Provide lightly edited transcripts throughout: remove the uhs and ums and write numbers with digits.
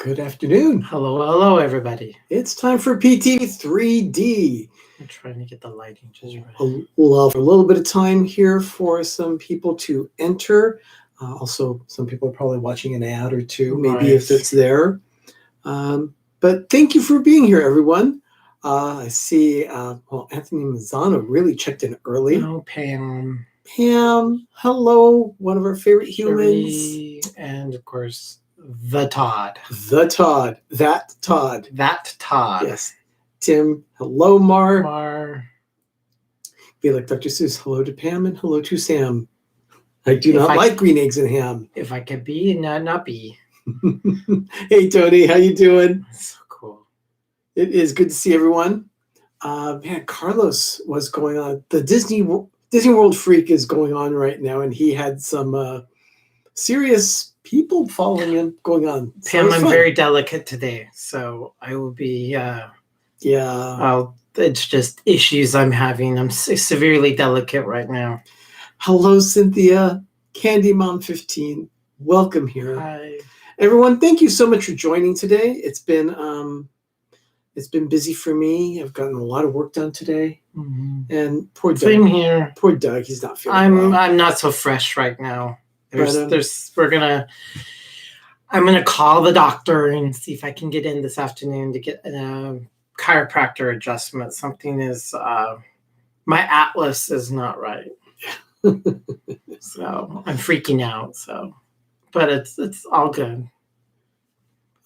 Good afternoon. Hello, everybody. It's time for PTV3D. I'm trying to get the lighting just right. We'll have a little bit of time here for some people to enter. Also, some people are probably watching an ad or two, maybe if it's there. But thank you for being here, everyone. I see, Anthony Mazzano really checked in early. Oh, Pam. Pam, hello, one of our favorite humans. And, of course, the Todd. The Todd. That Todd. That Todd. Yes. Tim, hello, Mar. Mar. Be like Dr. Seuss, hello to Pam and hello to Sam. I do not like green eggs and ham. If I could be and not be. Hey, Tony, how you doing? So cool. It is good to see everyone. Man, Carlos was going on. The Disney World Freak is going on right now, and he had some serious people following him going on. So Pam, I'm very delicate today, so I will be. It's just issues I'm having. I'm severely delicate right now. Hello, Cynthia, Candy Mom 15. Welcome here. Hi, everyone. Thank you so much for joining today. It's been busy for me. I've gotten a lot of work done today, and poor Doug. Same here. Poor Doug. He's not feeling well. I'm not so fresh right now. I'm gonna call the doctor and see if I can get in this afternoon to get a chiropractor adjustment. Something is my atlas is not right. So I'm freaking out. But it's all good.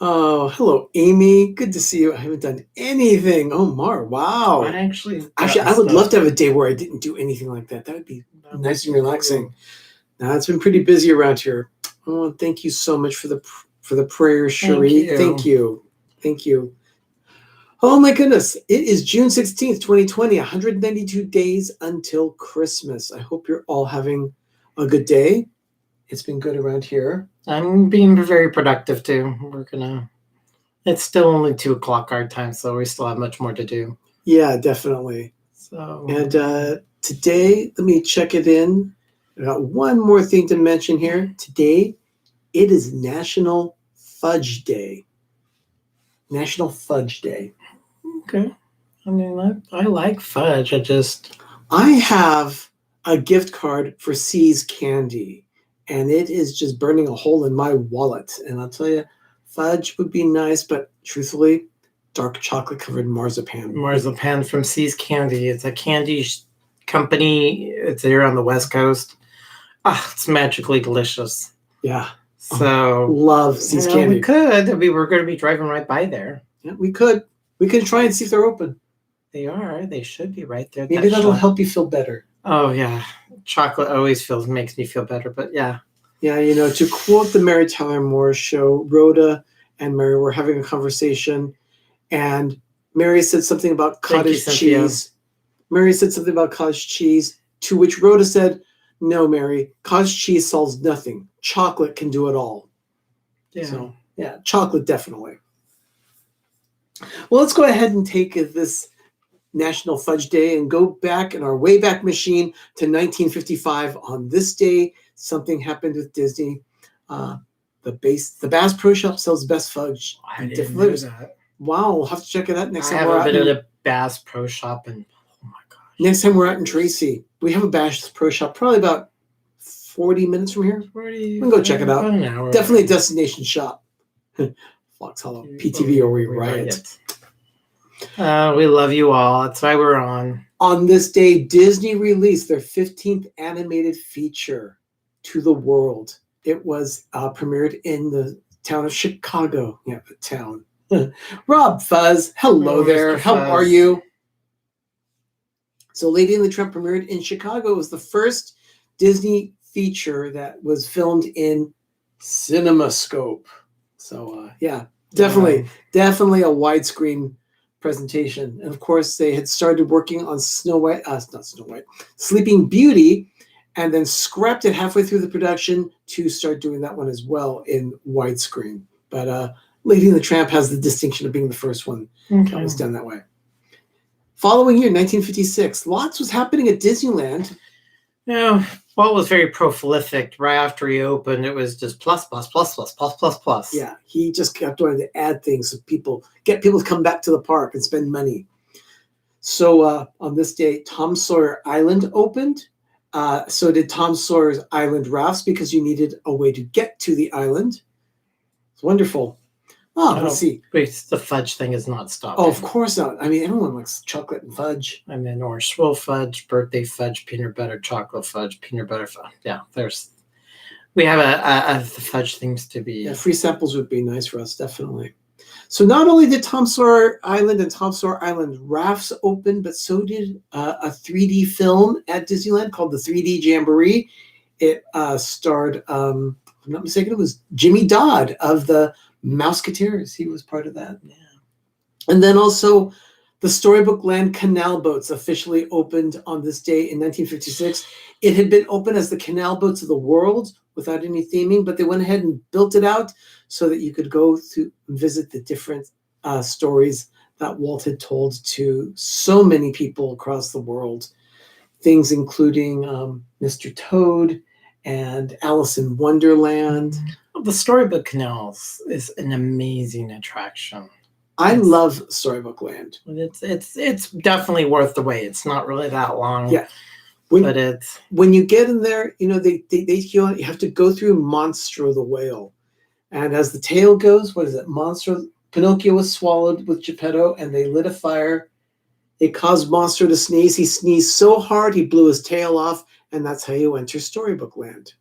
Oh, hello, Amy. Good to see you. I haven't done anything. Oh, Mar, wow. Actually, I would love to have a day where I didn't do anything like that. That would be nice and relaxing. Now, it's been pretty busy around here. Oh, thank you so much for the prayer, Cherie. Thank you. Oh my goodness. It is June 16th, 2020, 192 days until Christmas. I hope you're all having a good day. It's been good around here. I'm being very productive too. It's still only 2:00 our time, so we still have much more to do. Yeah, definitely. And today, let me check it in. I got one more thing to mention here. Today, it is National Fudge Day. National Fudge Day. Okay. I mean, I like fudge. I have a gift card for C's Candy, and it is just burning a hole in my wallet. And I'll tell you, fudge would be nice, but truthfully, dark chocolate covered marzipan. Marzipan from C's Candy. It's a candy company. It's here on the West Coast. It's magically delicious. Yeah. So love C's Candy. We were going to be driving right by there. Yeah, we could. We can try and see if they're open. They are. They should be right there. Maybe that'll help you feel better. Oh yeah, chocolate always makes me feel better. But yeah. Yeah, to quote the Mary Tyler Moore Show, Rhoda and Mary were having a conversation, and Mary said something about cottage cheese. Mary said something about cottage cheese, to which Rhoda said, "No, Mary, cottage cheese solves nothing. Chocolate can do it all." Yeah. So yeah, chocolate definitely. Well, let's go ahead and take this National Fudge Day and go back in our Wayback Machine to 1955. On this day, something happened with Disney. The Bass Pro Shop sells best fudge. I didn't know that. Wow, we'll have to check it out next time. I haven't been at a Bass Pro Shop, and oh my gosh. Next time we're out in Tracy, we have a Bass Pro Shop probably about 40 minutes from here. We can go check it out. An hour. Definitely a destination shop. Fox Hollow, PTV, or we riot. We love you all. That's why we're on. On this day, Disney released their 15th animated feature to the world. It was premiered in the town of Chicago. Yeah, the town. Rob Fuzz, hello there. How are you? So Lady and the Tramp premiered in Chicago. It was the first Disney feature that was filmed in CinemaScope. So yeah, definitely a widescreen presentation. And of course, they had started working on Sleeping Beauty, and then scrapped it halfway through the production to start doing that one as well in widescreen. But Lady and the Tramp has the distinction of being the first one that was done that way. Following year, 1956, lots was happening at Disneyland. Yeah, Well, it was very prolific. Right after he opened, it was just plus, plus, plus, plus, plus, plus, plus. Yeah, he just kept wanting to add things so get people to come back to the park and spend money. So on this day, Tom Sawyer Island opened. So did Tom Sawyer's Island rafts because you needed a way to get to the island. It's wonderful. Oh, let's see. Wait, the fudge thing is not stopping. Oh, of course not. I mean, everyone likes chocolate and fudge. And then orange swirl fudge, birthday fudge, peanut butter, chocolate fudge, peanut butter fudge. Yeah, we have a the fudge things to be. Yeah, free samples would be nice for us, definitely. So not only did Tom Sawyer Island and Tom Sawyer Island rafts open, but so did a 3D film at Disneyland called the 3D Jamboree. It starred, if I'm not mistaken, it was Jimmy Dodd of the Mouseketeers. He was part of that. Yeah. And then also the Storybook Land canal boats officially opened on this day in 1956. It had been open as the canal boats of the world without any theming, but they went ahead and built it out so that you could go through and visit the different stories that Walt had told to so many people across the world. Things including Mr. Toad and Alice in Wonderland. The Storybook Canals is an amazing attraction. I love Storybook Land. It's definitely worth the wait. It's not really that long. Yeah. When you get in there, you know, you have to go through Monstro the whale. And as the tale goes, what is it? Pinocchio was swallowed with Geppetto and they lit a fire. It caused Monstro to sneeze. He sneezed so hard he blew his tail off, and that's how you enter Storybook Land.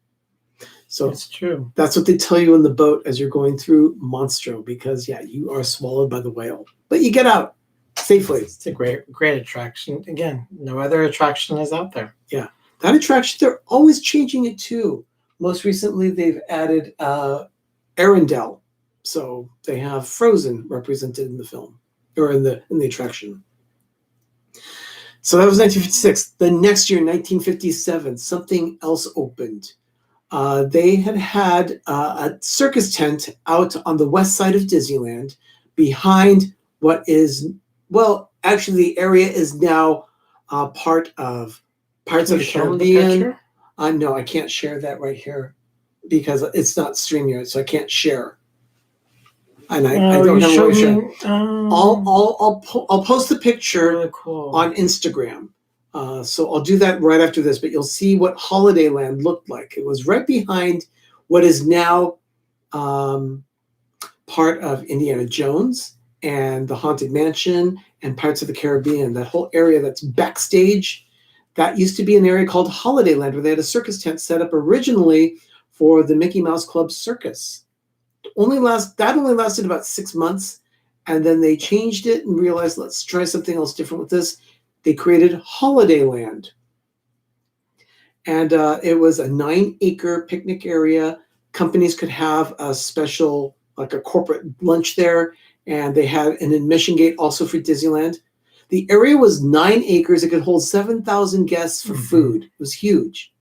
So it's true. That's what they tell you in the boat as you're going through Monstro, because yeah, you are swallowed by the whale, but you get out safely. It's a great attraction. Again, no other attraction is out there. Yeah, that attraction, they're always changing it too. Most recently, they've added Arendelle, so they have Frozen represented in the film or in the attraction. So that was 1956. The next year, 1957, something else opened. They had a circus tent out on the west side of Disneyland behind what is, well, actually the area is now part of Pirates of the Caribbean. No, I can't share that right here because it's not StreamYard, so I can't share. And I don't have a way to share. I'll post the picture really cool on Instagram. So I'll do that right after this, but you'll see what Holiday Land looked like. It was right behind what is now part of Indiana Jones and the Haunted Mansion and Pirates of the Caribbean. That whole area that's backstage, that used to be an area called Holiday Land, where they had a circus tent set up originally for the Mickey Mouse Club Circus. That only lasted about 6 months, and then they changed it and realized, let's try something else different with this. They created Holiday Land. And it was a 9-acre picnic area. Companies could have a special, like a corporate lunch there. And they had an admission gate also for Disneyland. The area was 9 acres. It could hold 7,000 guests for food. It was huge.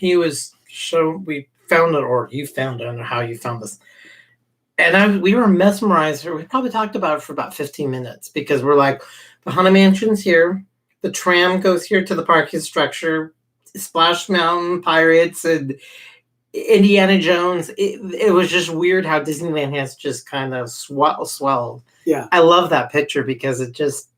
We found it, or you found it. I don't know how you found this. And we were mesmerized. We probably talked about it for about 15 minutes because we're like, the Haunted Mansion's here. The tram goes here to the parking structure. Splash Mountain, Pirates, and Indiana Jones. It was just weird how Disneyland has just kind of swelled. Yeah. I love that picture because it just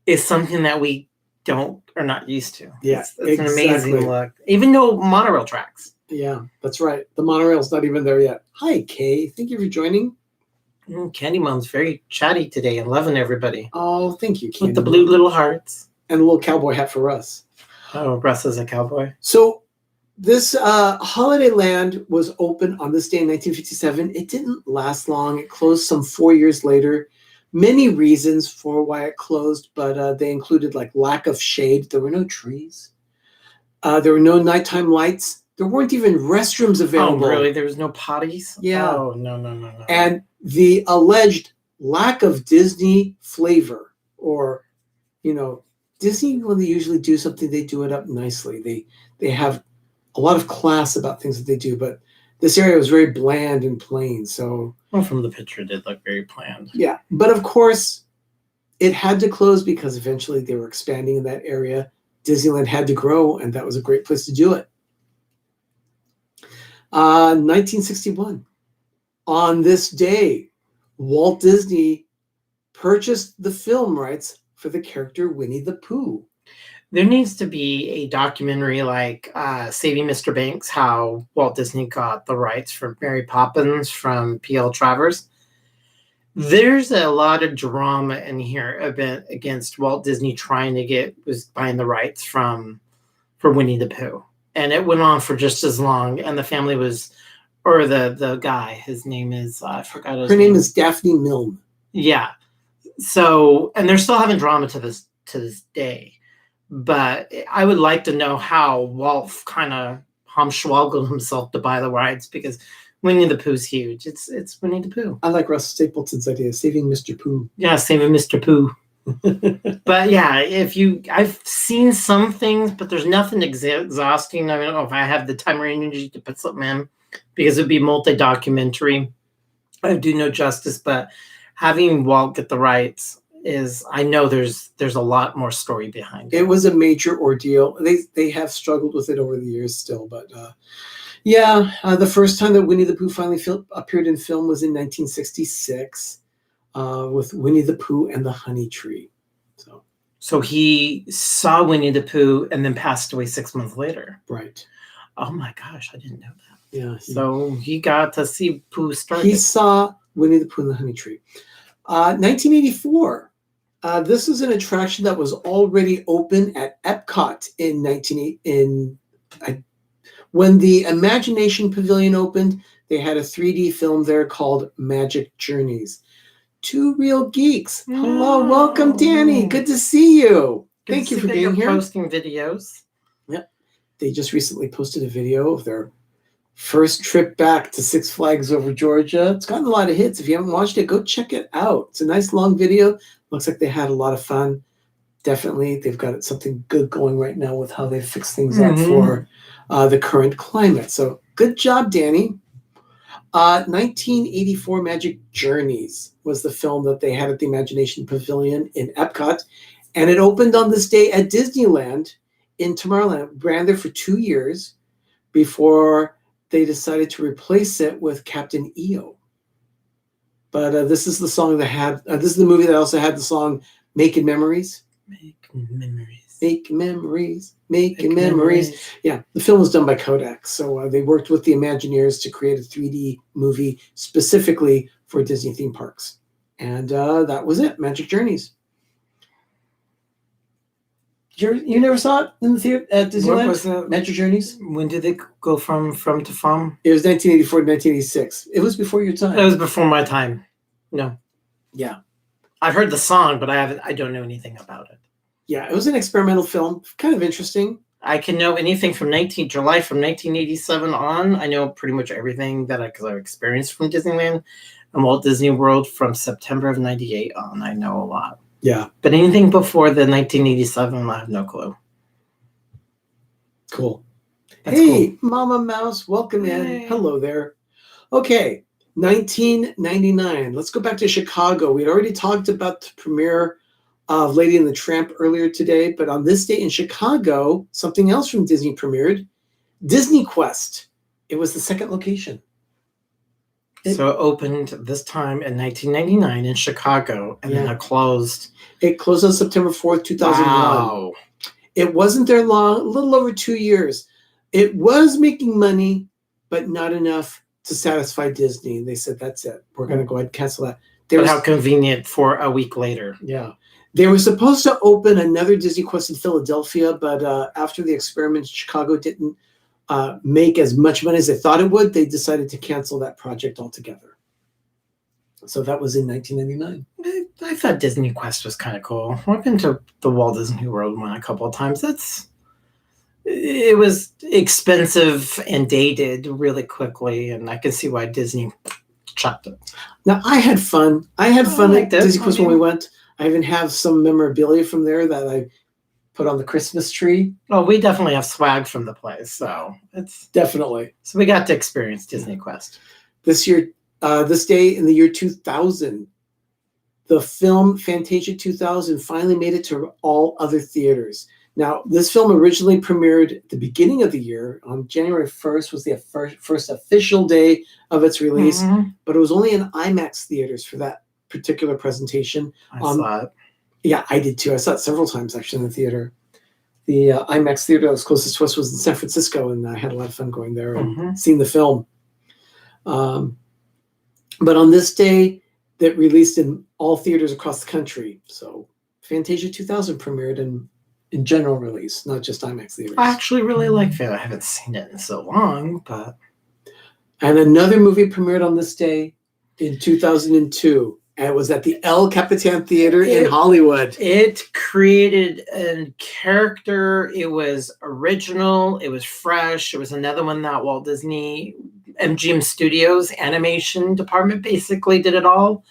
is something that we are not used to. Yeah, it's an amazing look. Even though monorail tracks. Yeah, that's right. The monorail's not even there yet. Hi, Kay. Thank you for joining. Candy Mom's very chatty today and loving everybody. Oh, thank you, Candy. With the blue little hearts. And a little cowboy hat for Russ. Oh, Russ is a cowboy. So this Holiday Land was open on this day in 1957. It didn't last long. It closed some 4 years later. Many reasons for why it closed, but they included like lack of shade. There were no trees. There were no nighttime lights. There weren't even restrooms available. Oh, really? There was no potties? Yeah. Oh, no. And the alleged lack of Disney flavor, or, you know, Disney, when they usually do something, they do it up nicely. They have a lot of class about things that they do, but this area was very bland and plain. So, well, from the picture, it did look very bland. Yeah, but of course, it had to close because eventually they were expanding in that area. Disneyland had to grow, and that was a great place to do it. 1961. On this day, Walt Disney purchased the film rights for the character Winnie the Pooh. There needs to be a documentary like Saving Mr. Banks, how Walt Disney got the rights for Mary Poppins from P.L. Travers. There's a lot of drama in here against Walt Disney trying to buying the rights for Winnie the Pooh. And it went on for just as long. And the family or the guy, his name is, I forgot his name. Her name is Daphne Milne. Yeah. So, and they're still having drama to this day. But I would like to know how Walt kind of humschwoggled himself to buy the rights, because Winnie the Pooh's huge. It's Winnie the Pooh. I like Russ Stapleton's idea, Saving Mr. Pooh. Yeah, Saving Mr. Pooh. But yeah, I've seen some things, but there's nothing exhausting. I don't know if I have the time or energy to put something in, because it'd be multi-documentary. I do no justice, but having Walt get the rights I know there's a lot more story behind it. It was a major ordeal. They have struggled with it over the years still, but the first time that Winnie the Pooh finally appeared in film was in 1966 with Winnie the Pooh and the Honey Tree. So he saw Winnie the Pooh and then passed away 6 months later. Right. Oh my gosh, I didn't know that. Yeah. So he got to see Pooh start. He saw Winnie the Pooh and the Honey Tree. 1984. This is an attraction that was already open at Epcot when the Imagination Pavilion opened. They had a 3D film there called Magic Journeys. Two real geeks. Hello, welcome, Danny. Good to see you. Thank you for being here. Posting videos. Yep. They just recently posted a video of their first trip back to Six Flags Over Georgia. It's gotten a lot of hits. If you haven't watched it, go check it out. It's a nice long video. Looks like they had a lot of fun. Definitely, they've got something good going right now with how they fix things up for the current climate. So good job, Danny. 1984 Magic Journeys was the film that they had at the Imagination Pavilion in Epcot. And it opened on this day at Disneyland in Tomorrowland. It ran there for 2 years before they decided to replace it with Captain EO. But this is the song this is the movie that also had the song Making Memories. Making memories. Making memories. Making memories. Yeah, the film was done by Kodak. So they worked with the Imagineers to create a 3D movie specifically for Disney theme parks. And that was it, Magic Journeys. You never saw it in the theater at Disneyland? What was that? Magic Journeys? When did it go from to from? It was 1984 to 1986. It was before your time. It was before my time. No. Yeah. I've heard the song, but I don't know anything about it. Yeah, it was an experimental film. Kind of interesting. I can know anything from July from 1987 on. I know pretty much everything because I've experienced from Disneyland and Walt Disney World from September of 98 on. I know a lot. Yeah. But anything before the 1987, I have no clue. Cool. That's hey, cool. Mama Mouse, welcome in. Hey. Hello there. Okay, 1999. Let's go back to Chicago. We'd already talked about the premiere of Lady and the Tramp earlier today, but on this day in Chicago, something else from Disney premiered, Disney Quest. It was the second location. So it opened this time in 1999 in Chicago, and then it closed. It closed on September 4th, 2001. Wow. It wasn't there long, a little over 2 years. It was making money, but not enough to satisfy Disney. And they said, that's it. We're going to go ahead and cancel that. But how convenient for a week later. Yeah. They were supposed to open another Disney Quest in Philadelphia, but after the experiment, Chicago didn't make as much money as they thought it would. They decided to cancel that project altogether. So that was in 1999. I thought Disney Quest was kind of cool. I've been to the Walt Disney World one a couple of times. It was expensive and dated really quickly, and I can see why Disney chopped it. Now, I had fun. I had fun at Disney Quest when we went. I even have some memorabilia from there that I put on the Christmas tree. Oh, we definitely have swag from the place, so it's definitely. So we got to experience Disney Quest this year. This day in the year 2000, the film Fantasia 2000 finally made it to all other theaters. Now, this film originally premiered at the beginning of the year. On January 1st was the first official day of its release, but it was only in IMAX theaters for that particular presentation. I saw it. Yeah, I did too. I saw it several times actually in the theater. The IMAX theater that was closest to us was in San Francisco, and I had a lot of fun going there and seeing the film. But on this day, that released in all theaters across the country. So Fantasia 2000 premiered in general release, not just IMAX theaters. I actually really like it. I haven't seen it in so long, but... And another movie premiered on this day in 2002. And it was at the El Capitan Theater in Hollywood. It created a character. It was original. It was fresh. It was another one that Walt Disney MGM Studios animation department basically did it all.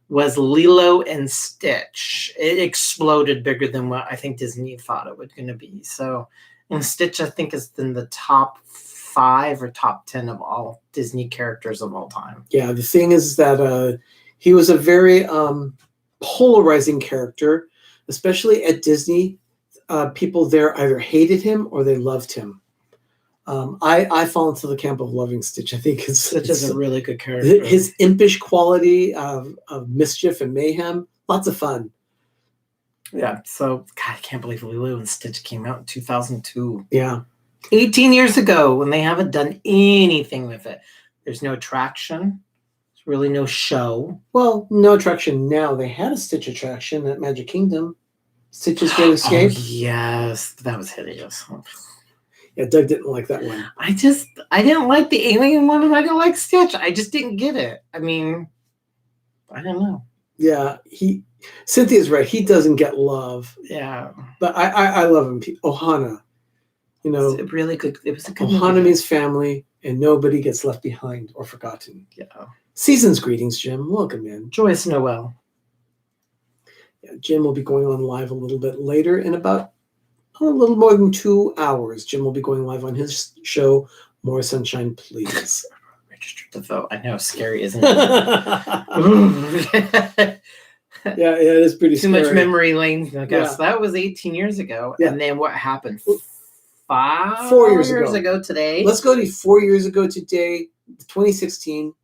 Was Lilo and Stitch. It exploded bigger than what I think Disney thought it was going to be. So, and Stitch, I think, is in the top 5 or top 10 of all Disney characters of all time. Yeah, the thing is that he was a very polarizing character, especially at Disney. People there either hated him or they loved him. I fall into the camp of loving Stitch. I think Stitch is a really good character. His impish quality of mischief and mayhem, lots of fun. Yeah, so, God, I can't believe Lilo and Stitch came out in 2002. Yeah. 18 years ago, when they haven't done anything with it. There's no attraction. There's really no show. Well, no attraction now. They had a Stitch attraction at Magic Kingdom. Stitch's Great Escape. Oh, yes, that was hideous. Yeah, Doug didn't like that one. I didn't like the alien one, and I didn't like Stitch. I just didn't get it. I mean, I don't know. Yeah, Cynthia's right. He doesn't get love. Yeah. But I love him. Ohana. You know, it's really good. It was a good Ohana means family, and nobody gets left behind or forgotten. Yeah. Season's greetings, Jim. Welcome in. Joyous Noel. Yeah, Jim will be going on live a little bit later in about a little more than 2 hours. Jim will be going live on his show, More Sunshine, Please. Registered to vote. I know, scary, isn't it? Yeah, it is pretty Too scary. much memory lane, I guess. Yeah. That was 18 years ago. Yeah. And then what happened? 4 years ago today. Let's go to 4 years ago today, 2016.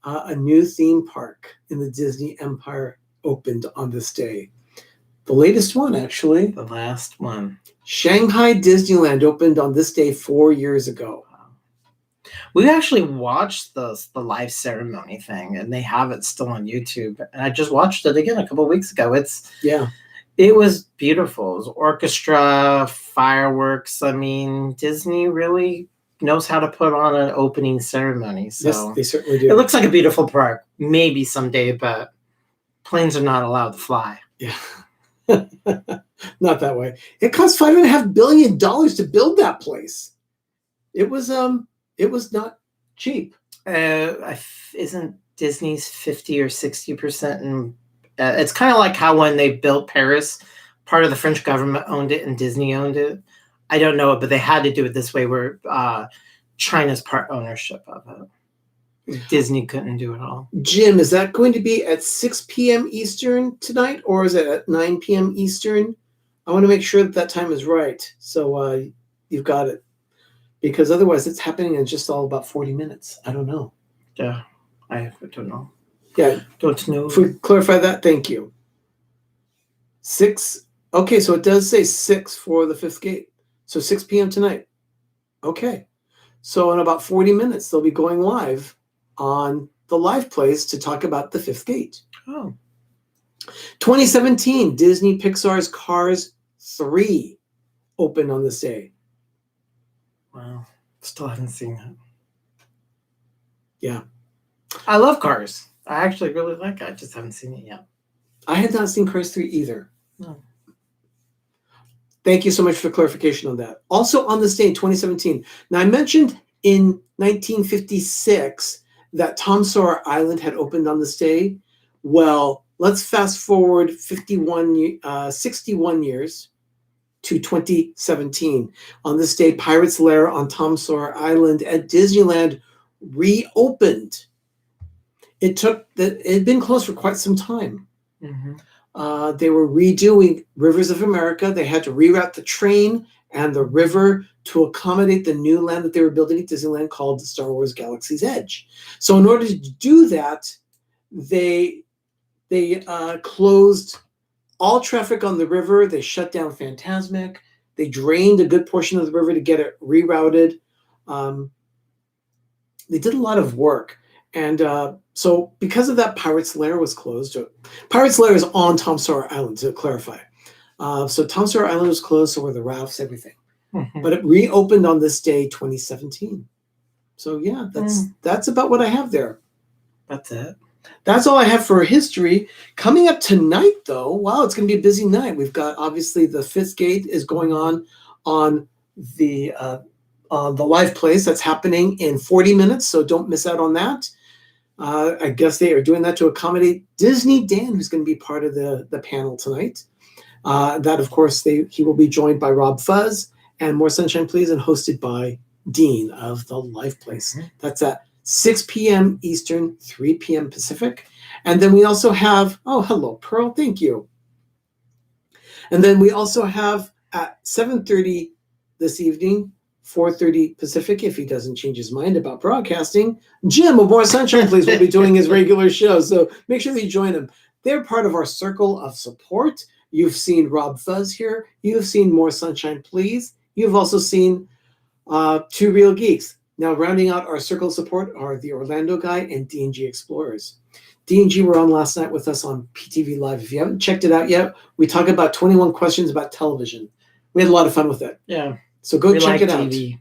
A new theme park in the Disney Empire opened on this day. The latest one, actually. The last one. Shanghai Disneyland opened on this day 4 years ago. We actually watched the live ceremony thing, and they have it still on YouTube. And I just watched it again a couple of weeks ago. It was beautiful. It was orchestra, fireworks. I mean, Disney really knows how to put on an opening ceremony. So yes, they certainly do. It looks like a beautiful park. Maybe someday, but planes are not allowed to fly. Yeah. Not that way. It cost $5.5 billion to build that place. It was not cheap. Isn't Disney's 50 or 60%? And it's kind of like how when they built Paris, part of the French government owned it and Disney owned it. I don't know it, but they had to do it this way where China's part ownership of it. Disney couldn't do it all. Jim, is that going to be at 6 p.m. Eastern tonight, or is it at 9 p.m. Eastern? I want to make sure that time is right. So you've got it. Because otherwise it's happening in just all about 40 minutes. I don't know. Yeah, I don't know. Yeah. Don't know. If we clarify that, thank you. 6. Okay, so it does say 6 for the fifth gate. So 6 p.m. tonight. Okay. So in about 40 minutes, they'll be going live on the live plays to talk about the fifth gate. Oh. 2017, Disney Pixar's Cars 3 opened on this day. Wow. Still haven't seen that. Yeah. I love Cars. I actually really like it. I just haven't seen it yet. I had not seen Cars 3 either. No. Thank you so much for clarification on that. Also on this day in 2017. Now I mentioned in 1956 that Tom Sawyer Island had opened on this day. Well, let's fast forward 61 years to 2017. On this day, Pirate's Lair on Tom Sawyer Island at Disneyland reopened. It had been closed for quite some time. Mm-hmm. they were redoing Rivers of America. They had to reroute the train and the river to accommodate the new land that they were building at Disneyland called the Star Wars Galaxy's Edge. So in order to do that, they closed all traffic on the river. They shut down Fantasmic. They drained a good portion of the river to get it rerouted. They did a lot of work. And so because of that, Pirate's Lair was closed. Pirate's Lair is on Tom Sawyer Island, to clarify. So Tom Sawyer Island was closed, so were the rafts, everything. But it reopened on this day, 2017. So yeah, that's about what I have there. That's it. That's all I have for history. Coming up tonight, though, wow, it's going to be a busy night. We've got, obviously, the Fifth Gate is going on the live plays. That's happening in 40 minutes, so don't miss out on that. I guess they are doing that to accommodate Disney Dan, who's going to be part of the panel tonight. That, of course, he will be joined by Rob Fuzz and More Sunshine Please, and hosted by Dean of the Live Place. That's at 6 p.m. Eastern, 3 p.m. Pacific. And then we also have, oh, hello, Pearl, thank you. And then we also have at 7:30 this evening, 4:30 Pacific, if he doesn't change his mind about broadcasting, Jim of More Sunshine Please will be doing his regular show. So make sure that you join him. They're part of our circle of support. You've seen Rob Fuzz here. You've seen More Sunshine Please. You've also seen Two Real Geeks. Now, rounding out our circle of support are the Orlando Guy and D&G Explorers. D&G were on last night with us on PTV Live. If you haven't checked it out yet, we talk about 21 questions about television. We had a lot of fun with it. Yeah. So go check it TV. out.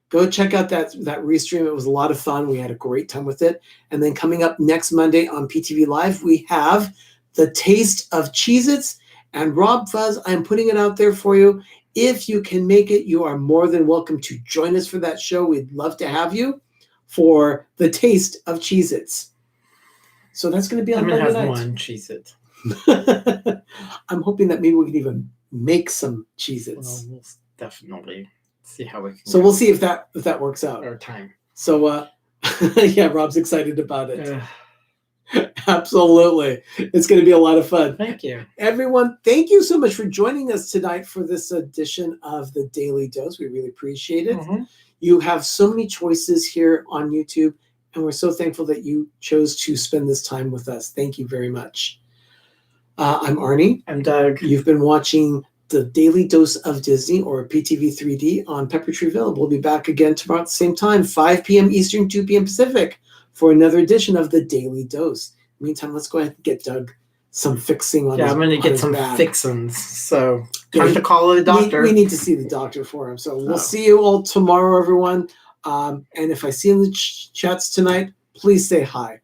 Go check out that restream. It was a lot of fun. We had a great time with it. And then coming up next Monday on PTV Live, we have The Taste of Cheez-Its. And Rob Fuzz, I'm putting it out there for you. If you can make it, you are more than welcome to join us for that show. We'd love to have you for The Taste of Cheez-Its. So that's going to be on Monday night. I'm going to have one Cheez-It. I'm hoping that maybe we can even make some Cheez-Its. Well, we'll definitely see how we can. So we'll see if that works out. Our time. So yeah, Rob's excited about it. Absolutely. It's going to be a lot of fun. Thank you. Everyone, thank you so much for joining us tonight for this edition of the Daily Dose. We really appreciate it. You have so many choices here on YouTube, and we're so thankful that you chose to spend this time with us. Thank you very much. I'm Arnie. I'm Doug. You've been watching the Daily Dose of Disney, or PTV3D, on Pepper Tree Village. We'll be back again tomorrow at the same time, 5 p.m. Eastern, 2 p.m. Pacific, for another edition of the Daily Dose. Meantime, let's go ahead and get Doug some fixing on his back. Yeah, I'm going to get some fixins. So time to call the doctor. We need to see the doctor for him. So we'll see you all tomorrow, everyone. And if I see you in the chats tonight, please say hi.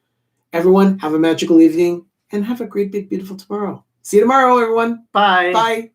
Everyone, have a magical evening and have a great, big, beautiful tomorrow. See you tomorrow, everyone. Bye. Bye.